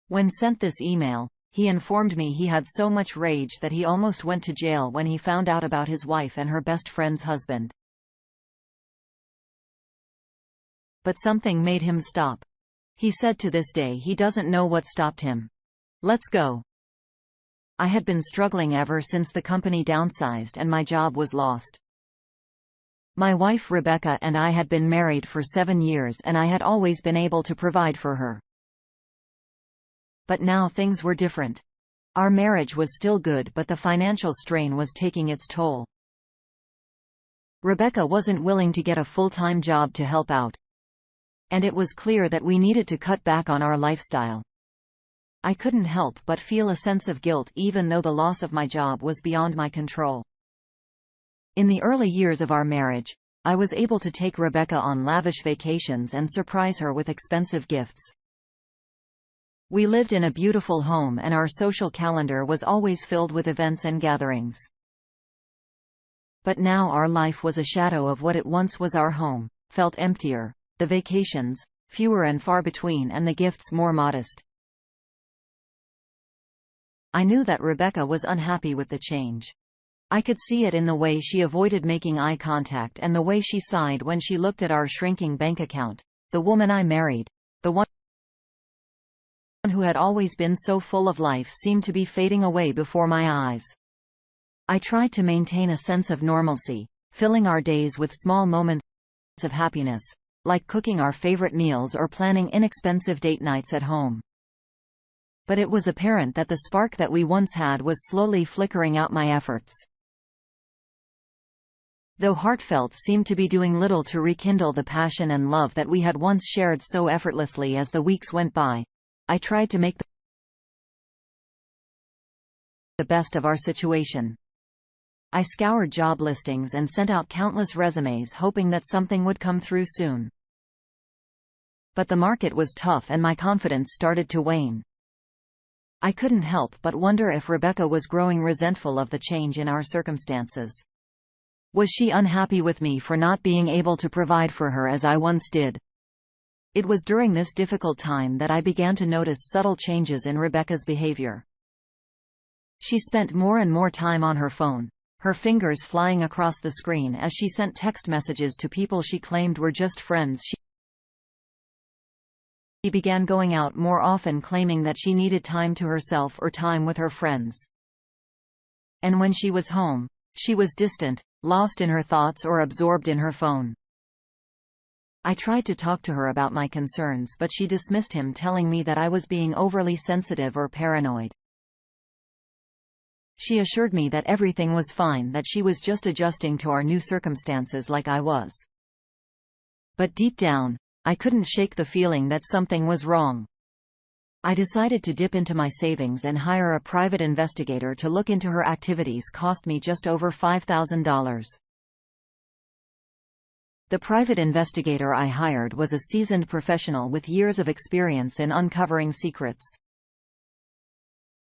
When sent this email, he informed me he had so much rage that he almost went to jail when he found out about his wife and her best friend's husband. But something made him stop. He said to this day he doesn't know what stopped him. Let's go. I had been struggling ever since the company downsized and my job was lost. My wife Rebecca and I had been married for 7 years and I had always been able to provide for her. But now things were different. Our marriage was still good, but the financial strain was taking its toll. Rebecca wasn't willing to get a full-time job to help out. And it was clear that we needed to cut back on our lifestyle. I couldn't help but feel a sense of guilt even though the loss of my job was beyond my control. In the early years of our marriage, I was able to take Rebecca on lavish vacations and surprise her with expensive gifts. We lived in a beautiful home and our social calendar was always filled with events and gatherings. But now our life was a shadow of what it once was. Our home felt emptier, the vacations fewer and far between, and the gifts more modest. I knew that Rebecca was unhappy with the change. I could see it in the way she avoided making eye contact and the way she sighed when she looked at our shrinking bank account. The woman I married, the one who had always been so full of life, seemed to be fading away before my eyes. I tried to maintain a sense of normalcy, filling our days with small moments of happiness, like cooking our favorite meals or planning inexpensive date nights at home. But it was apparent that the spark that we once had was slowly flickering out. My efforts, though heartfelt, seemed to be doing little to rekindle the passion and love that we had once shared so effortlessly. As the weeks went by, I tried to make the best of our situation. I scoured job listings and sent out countless resumes, hoping that something would come through soon. But the market was tough and my confidence started to wane. I couldn't help but wonder if Rebecca was growing resentful of the change in our circumstances. Was she unhappy with me for not being able to provide for her as I once did? It was during this difficult time that I began to notice subtle changes in Rebecca's behavior. She spent more and more time on her phone, her fingers flying across the screen as she sent text messages to people she claimed were just friends. She began going out more often, claiming that she needed time to herself or time with her friends. And when she was home, she was distant, lost in her thoughts or absorbed in her phone. I tried to talk to her about my concerns, but she dismissed him, telling me that I was being overly sensitive or paranoid. She assured me that everything was fine, that she was just adjusting to our new circumstances like I was. But deep down, I couldn't shake the feeling that something was wrong. I decided to dip into my savings and hire a private investigator to look into her activities. Cost me just over $5,000. The private investigator I hired was a seasoned professional with years of experience in uncovering secrets.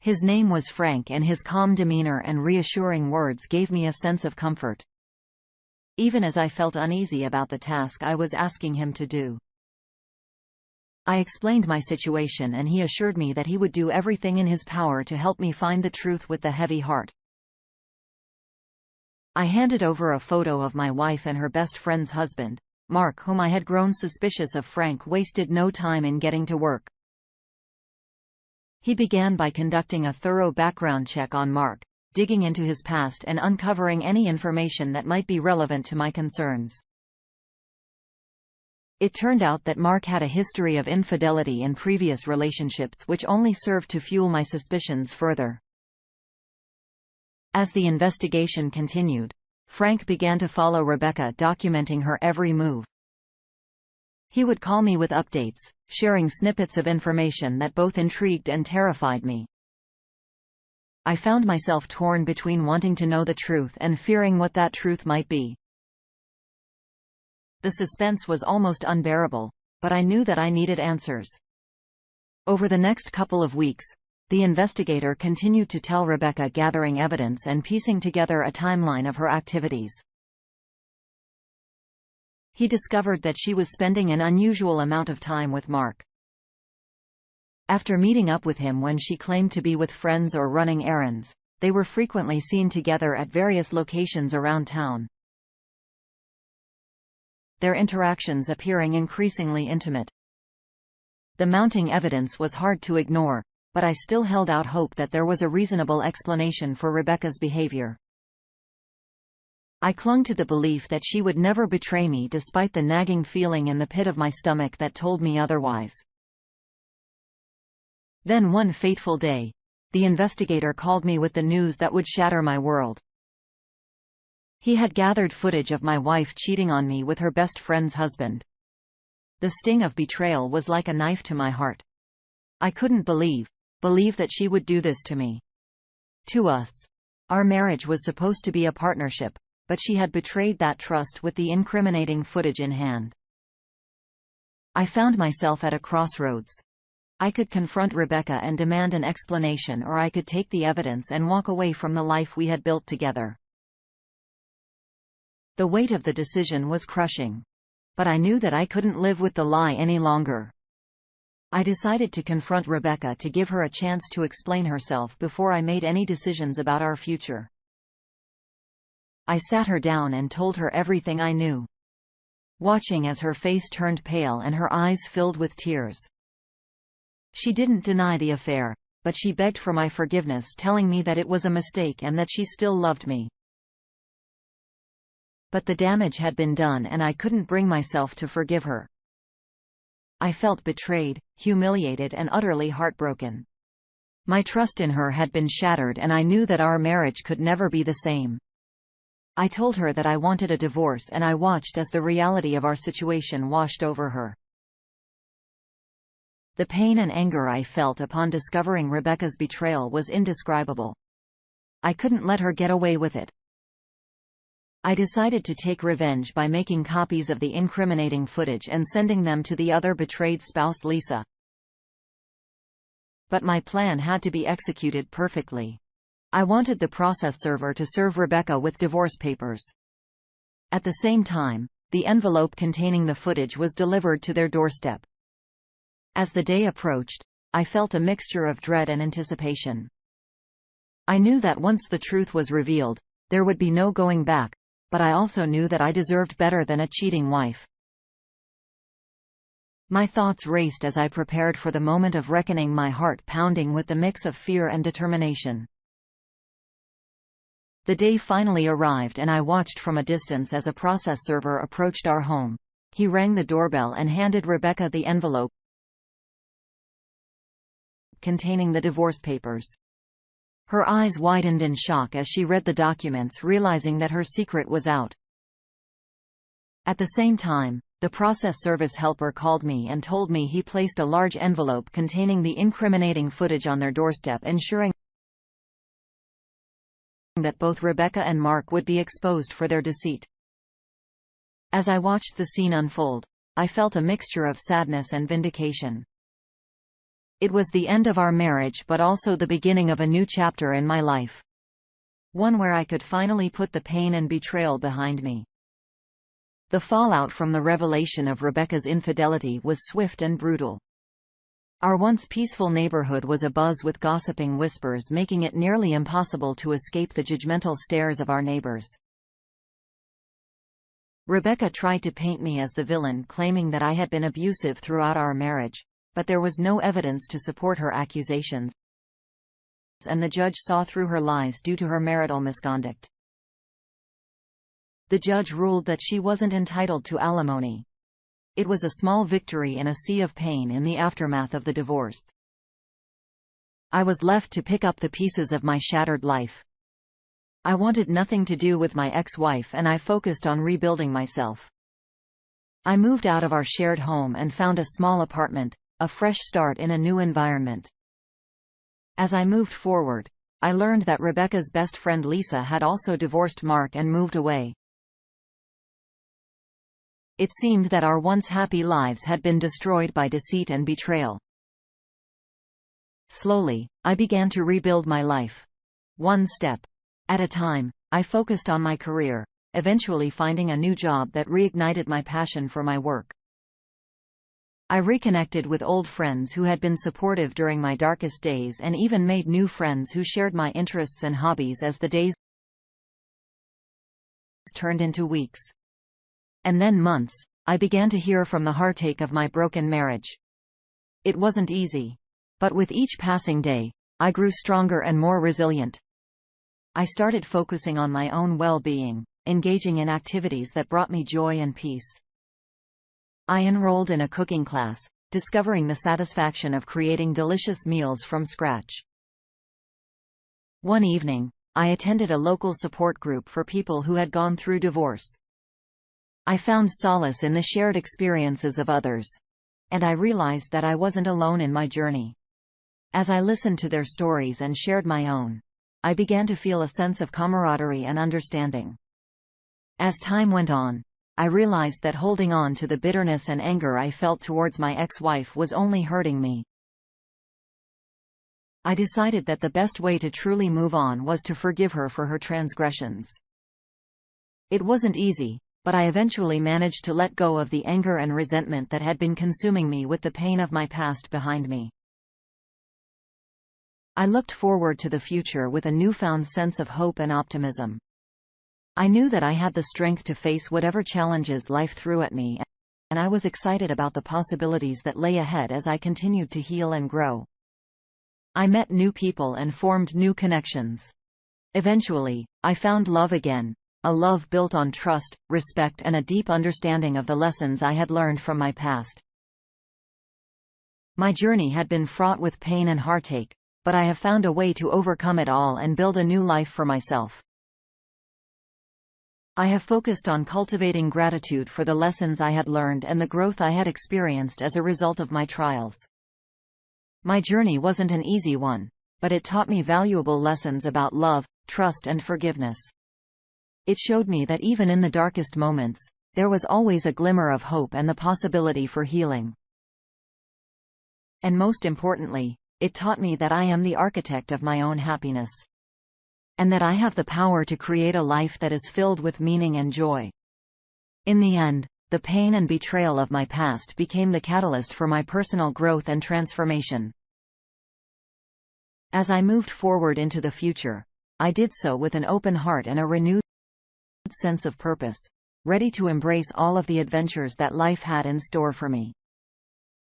His name was Frank, and his calm demeanor and reassuring words gave me a sense of comfort, even as I felt uneasy about the task I was asking him to do. I explained my situation and he assured me that he would do everything in his power to help me find the truth with a heavy heart. I handed over a photo of my wife and her best friend's husband, Mark, whom I had grown suspicious of. Frank wasted no time in getting to work. He began by conducting a thorough background check on Mark, digging into his past and uncovering any information that might be relevant to my concerns. It turned out that Mark had a history of infidelity in previous relationships, which only served to fuel my suspicions further. As the investigation continued, Frank began to follow Rebecca, documenting her every move. He would call me with updates, sharing snippets of information that both intrigued and terrified me. I found myself torn between wanting to know the truth and fearing what that truth might be. The suspense was almost unbearable, but I knew that I needed answers. Over the next couple of weeks, the investigator continued to tell Rebecca, gathering evidence and piecing together a timeline of her activities. He discovered that she was spending an unusual amount of time with Mark. After meeting up with him when she claimed to be with friends or running errands, they were frequently seen together at various locations around town, their interactions appearing increasingly intimate. The mounting evidence was hard to ignore, but I still held out hope that there was a reasonable explanation for Rebecca's behavior. I clung to the belief that she would never betray me despite the nagging feeling in the pit of my stomach that told me otherwise. Then one fateful day, the investigator called me with the news that would shatter my world. He had gathered footage of my wife cheating on me with her best friend's husband. The sting of betrayal was like a knife to my heart. I couldn't believe that she would do this to me. To us. Our marriage was supposed to be a partnership, but she had betrayed that trust with the incriminating footage in hand. I found myself at a crossroads. I could confront Rebecca and demand an explanation, or I could take the evidence and walk away from the life we had built together. The weight of the decision was crushing. But I knew that I couldn't live with the lie any longer. I decided to confront Rebecca to give her a chance to explain herself before I made any decisions about our future. I sat her down and told her everything I knew, watching as her face turned pale and her eyes filled with tears. She didn't deny the affair, but she begged for my forgiveness, telling me that it was a mistake and that she still loved me. But the damage had been done and I couldn't bring myself to forgive her. I felt betrayed, humiliated and utterly heartbroken. My trust in her had been shattered and I knew that our marriage could never be the same. I told her that I wanted a divorce and I watched as the reality of our situation washed over her. The pain and anger I felt upon discovering Rebecca's betrayal was indescribable. I couldn't let her get away with it. I decided to take revenge by making copies of the incriminating footage and sending them to the other betrayed spouse, Lisa. But my plan had to be executed perfectly. I wanted the process server to serve Rebecca with divorce papers. At the same time, the envelope containing the footage was delivered to their doorstep. As the day approached, I felt a mixture of dread and anticipation. I knew that once the truth was revealed, there would be no going back, but I also knew that I deserved better than a cheating wife. My thoughts raced as I prepared for the moment of reckoning, my heart pounding with the mix of fear and determination. The day finally arrived and I watched from a distance as a process server approached our home. He rang the doorbell and handed Rebecca the envelope containing the divorce papers. Her eyes widened in shock as she read the documents, realizing that her secret was out. At the same time, the process service helper called me and told me he placed a large envelope containing the incriminating footage on their doorstep, ensuring that both Rebecca and Mark would be exposed for their deceit. As I watched the scene unfold, I felt a mixture of sadness and vindication. It was the end of our marriage, but also the beginning of a new chapter in my life. One where I could finally put the pain and betrayal behind me. The fallout from the revelation of Rebecca's infidelity was swift and brutal. Our once peaceful neighborhood was abuzz with gossiping whispers, making it nearly impossible to escape the judgmental stares of our neighbors. Rebecca tried to paint me as the villain, claiming that I had been abusive throughout our marriage, but there was no evidence to support her accusations, and the judge saw through her lies due to her marital misconduct. The judge ruled that she wasn't entitled to alimony. It was a small victory in a sea of pain in the aftermath of the divorce. I was left to pick up the pieces of my shattered life. I wanted nothing to do with my ex-wife and I focused on rebuilding myself. I moved out of our shared home and found a small apartment, a fresh start in a new environment. As I moved forward, I learned that Rebecca's best friend Lisa had also divorced Mark and moved away. It seemed that our once happy lives had been destroyed by deceit and betrayal. Slowly, I began to rebuild my life. One step at a time, I focused on my career, eventually finding a new job that reignited my passion for my work. I reconnected with old friends who had been supportive during my darkest days and even made new friends who shared my interests and hobbies as the days turned into weeks. And then months, I began to hear from the heartache of my broken marriage. It wasn't easy. But with each passing day, I grew stronger and more resilient. I started focusing on my own well-being, engaging in activities that brought me joy and peace. I enrolled in a cooking class, discovering the satisfaction of creating delicious meals from scratch. One evening, I attended a local support group for people who had gone through divorce. I found solace in the shared experiences of others. And I realized that I wasn't alone in my journey. As I listened to their stories and shared my own, I began to feel a sense of camaraderie and understanding. As time went on, I realized that holding on to the bitterness and anger I felt towards my ex-wife was only hurting me. I decided that the best way to truly move on was to forgive her for her transgressions. It wasn't easy, but I eventually managed to let go of the anger and resentment that had been consuming me with the pain of my past behind me. I looked forward to the future with a newfound sense of hope and optimism. I knew that I had the strength to face whatever challenges life threw at me, and I was excited about the possibilities that lay ahead as I continued to heal and grow. I met new people and formed new connections. Eventually, I found love again. A love built on trust, respect and a deep understanding of the lessons I had learned from my past. My journey had been fraught with pain and heartache, but I have found a way to overcome it all and build a new life for myself. I have focused on cultivating gratitude for the lessons I had learned and the growth I had experienced as a result of my trials. My journey wasn't an easy one, but it taught me valuable lessons about love, trust and forgiveness. It showed me that even in the darkest moments, there was always a glimmer of hope and the possibility for healing. And most importantly, it taught me that I am the architect of my own happiness. And that I have the power to create a life that is filled with meaning and joy. In the end, the pain and betrayal of my past became the catalyst for my personal growth and transformation. As I moved forward into the future, I did so with an open heart and a renewed sense of purpose, ready to embrace all of the adventures that life had in store for me.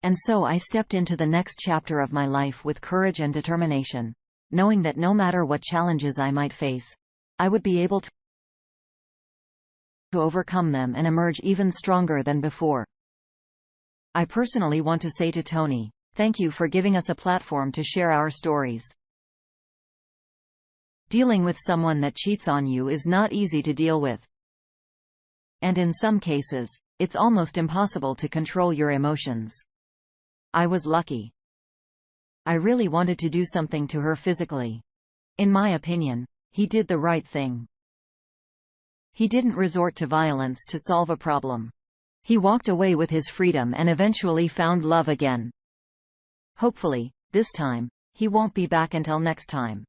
And so I stepped into the next chapter of my life with courage and determination, knowing that no matter what challenges I might face, I would be able to overcome them and emerge even stronger than before. I personally want to say to Tony, thank you for giving us a platform to share our stories. Dealing with someone that cheats on you is not easy to deal with. And in some cases, it's almost impossible to control your emotions. I was lucky. I really wanted to do something to her physically. In my opinion, he did the right thing. He didn't resort to violence to solve a problem. He walked away with his freedom and eventually found love again. Hopefully, this time, he won't be back until next time.